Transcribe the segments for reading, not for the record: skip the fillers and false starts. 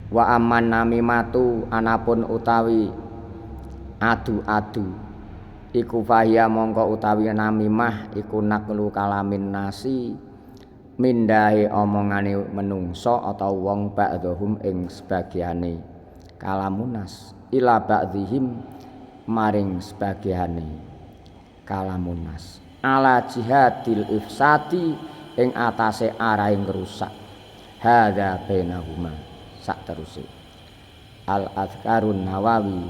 Wa aman namimatu anapun utawi adu-adu iku fahya mongko utawi namimah iku naqlu kalamin nasi mindahe omongane menungso atau wong ba'dhum ing sebagiane kalamunas ila ba'dhihim maring sebagiane kalamunas ala jihadil ifsati ing atase arahe ngrusak hadza bainahuma sak teruse al azkarun nawawi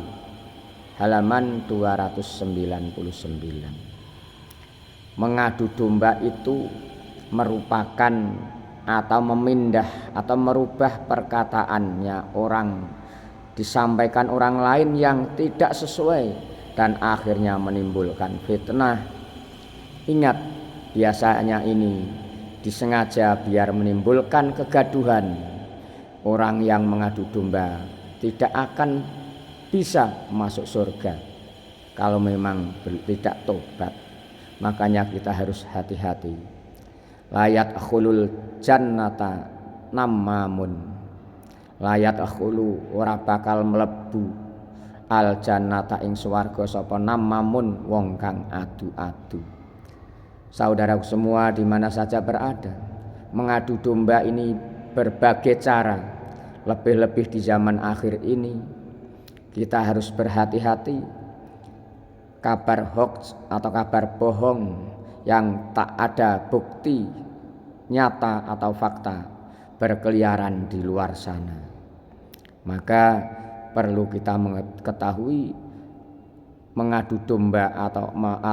halaman 299. Mengadu domba itu merupakan atau memindah atau merubah perkataannya orang, disampaikan orang lain yang tidak sesuai dan akhirnya menimbulkan fitnah. Ingat, biasanya ini disengaja biar menimbulkan kegaduhan. Orang yang mengadu domba tidak akan bisa masuk surga kalau memang tidak tobat. Makanya kita harus hati-hati. Layat akhulul jannata namamun. Layat akhulu ora bakal mlebu al jannata ing swarga sapa namamun wong kang adu-adu. Saudaraku semua di mana saja berada, mengadu domba ini berbagai cara. Lebih-lebih di zaman akhir ini kita harus berhati-hati. Kabar hoax atau kabar bohong yang tak ada bukti nyata atau fakta berkeliaran di luar sana. Maka perlu kita mengetahui mengadu domba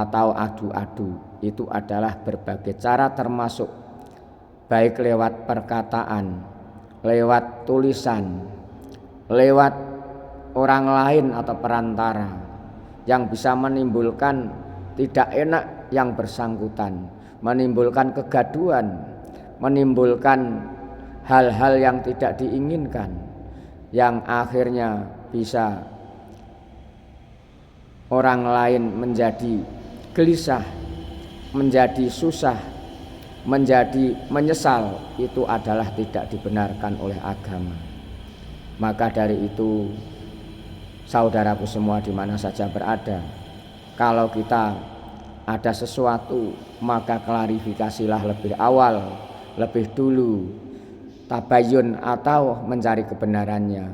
atau adu-adu itu adalah berbagai cara, termasuk baik lewat perkataan, lewat tulisan, lewat orang lain atau perantara yang bisa menimbulkan tidak enak yang bersangkutan, menimbulkan kegaduhan, menimbulkan hal-hal yang tidak diinginkan, yang akhirnya bisa orang lain menjadi gelisah, menjadi susah, menjadi menyesal. Itu adalah tidak dibenarkan oleh agama. Maka dari itu, saudaraku semua di mana saja berada, kalau kita ada sesuatu maka klarifikasilah lebih awal, lebih dulu, tabayun atau mencari kebenarannya,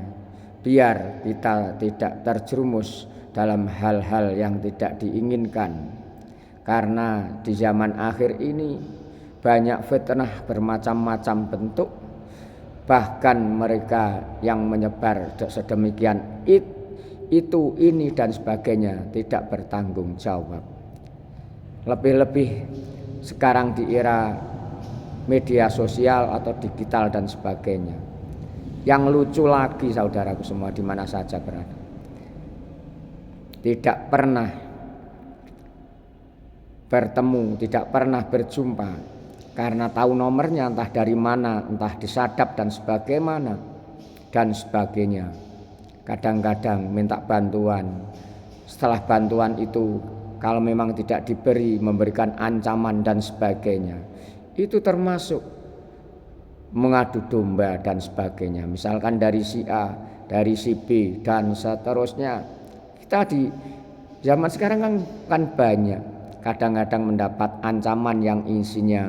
biar kita tidak terjerumus dalam hal-hal yang tidak diinginkan. Karena di zaman akhir ini banyak fitnah bermacam-macam bentuk, bahkan mereka yang menyebar sedemikian itu, ini dan sebagainya tidak bertanggung jawab. Lebih-lebih sekarang di era media sosial atau digital dan sebagainya. Yang lucu lagi, saudaraku semua di mana saja berada, tidak pernah bertemu, tidak pernah berjumpa, karena tahu nomornya entah dari mana, entah disadap dan sebagainya. Kadang-kadang minta bantuan, setelah bantuan itu kalau memang tidak diberi, memberikan ancaman dan sebagainya. Itu termasuk mengadu domba dan sebagainya. Misalkan dari si A, dari si B dan seterusnya. Kita di zaman sekarang kan banyak. Kadang-kadang mendapat ancaman yang isinya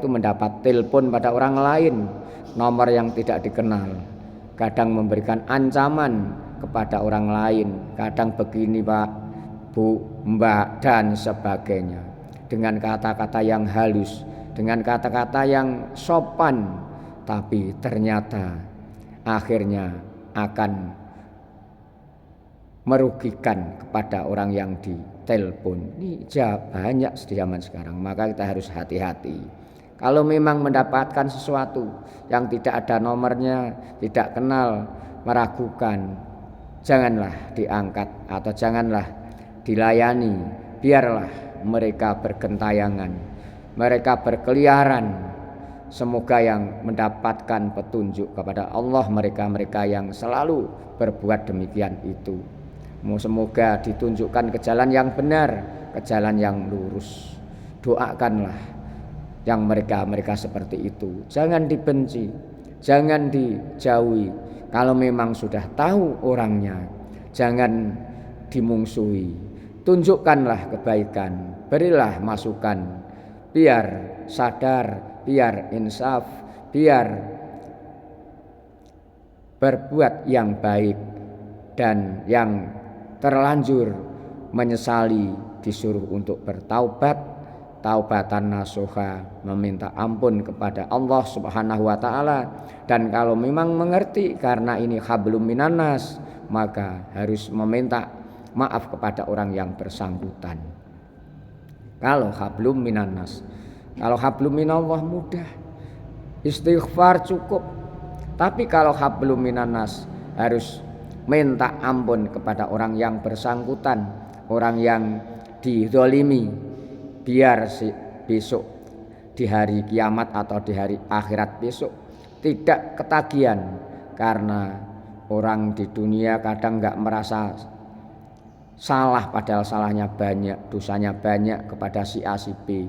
mendapat telepon pada orang lain, nomor yang tidak dikenal. Kadang memberikan ancaman kepada orang lain, kadang begini Pak, Bu, Mbak dan sebagainya, dengan kata-kata yang halus, dengan kata-kata yang sopan, tapi ternyata akhirnya akan merugikan kepada orang yang ditelepon. Ini banyak di zaman sekarang, maka kita harus hati-hati. Kalau memang mendapatkan sesuatu yang tidak ada nomornya, tidak kenal, meragukan, janganlah diangkat atau janganlah dilayani. Biarlah mereka bergentayangan, mereka berkeliaran. Semoga yang mendapatkan petunjuk kepada Allah mereka-mereka yang selalu berbuat demikian itu. Semoga ditunjukkan ke jalan yang benar, ke jalan yang lurus. Doakanlah yang mereka seperti itu. Jangan dibenci, jangan dijauhi, Kalau memang sudah tahu orangnya, jangan dimungsuhi. Tunjukkanlah kebaikan, berilah masukan, biar sadar, biar insaf, biar berbuat yang baik, dan yang terlanjur menyesali disuruh untuk bertaubat, taubatan nasuha, meminta ampun kepada Allah Subhanahu wa taala. Dan kalau memang mengerti karena ini hablum minannas, maka harus meminta maaf kepada orang yang bersangkutan. Kalau hablum minannas, kalau hablum minallah mudah, istighfar cukup. Tapi kalau hablum minannas harus minta ampun kepada orang yang bersangkutan, orang yang dizalimi, biar besok di hari kiamat atau di hari akhirat besok tidak ketagihan. Karena orang di dunia kadang enggak merasa salah padahal salahnya banyak, dosanya banyak kepada si A si B,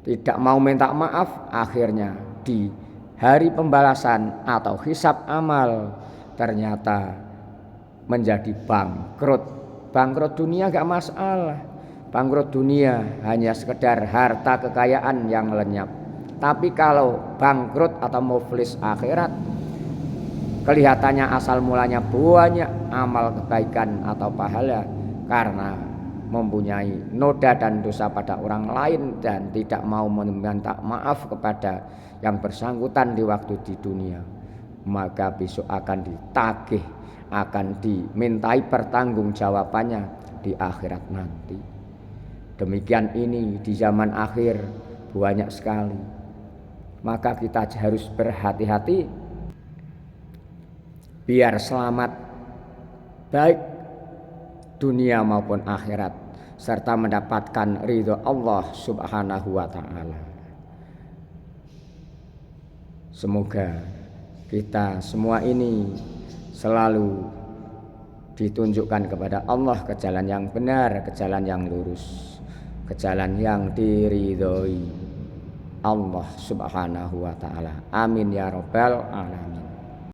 tidak mau minta maaf, akhirnya di hari pembalasan atau hisab amal ternyata menjadi bangkrut. Bangkrut dunia gak masalah, bangkrut dunia hanya sekedar harta kekayaan yang lenyap. Tapi kalau bangkrut atau muflis akhirat, kelihatannya asal mulanya banyak amal kebaikan atau pahala, karena mempunyai noda dan dosa pada orang lain dan tidak mau meminta maaf kepada yang bersangkutan di waktu di dunia, maka besok akan ditagih, akan dimintai pertanggungjawabannya di akhirat nanti. Demikian ini di zaman akhir banyak sekali. Maka kita harus berhati-hati biar selamat baik dunia maupun akhirat, serta mendapatkan ridho Allah Subhanahu wa ta'ala. Semoga kita semua ini selalu ditunjukkan kepada Allah ke jalan yang benar, ke jalan yang lurus, ke jalan yang diridhoi Allah Subhanahu wa ta'ala. Amin ya rabbal alamin.